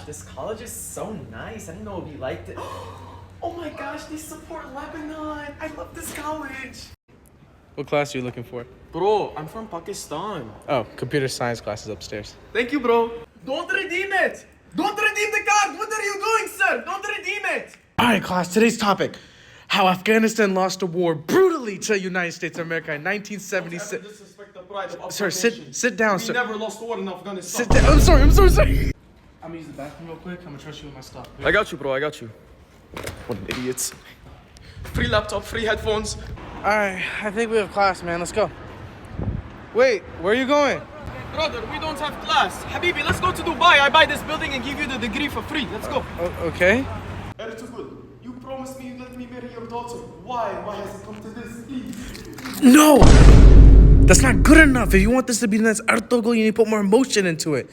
this college is so nice. I didn't know we liked it. Oh my gosh, they support Lebanon. I love this college. What class are you looking for? Bro, I'm from Pakistan. Oh, computer science class is upstairs. Thank you, bro. Don't redeem it. Don't redeem the card. What are you doing, sir? Don't redeem it. All right, class, today's topic. How Afghanistan lost a war brutally to the United States of America in 1976. Disrespect the pride of Sir, sit down, sir. never lost war in Afghanistan. Sit down. I'm sorry. I'm sorry. I'm gonna use the bathroom real quick. I'm gonna trust you with my stuff. I got you, bro. I got you. What an idiot. Free laptop, free headphones. All right, I think we have class, man. Let's go. Wait, where are you going? Brother, we don't have class. Habibi, let's go to Dubai. I buy this building and give you the degree for free. Let's go. Okay. Ertugrul, you promised me you'd let me marry your daughter. Why? Why has it come to this? Please. No! That's not good enough. If you want this to be the next Ertugrul, you need to put more emotion into it.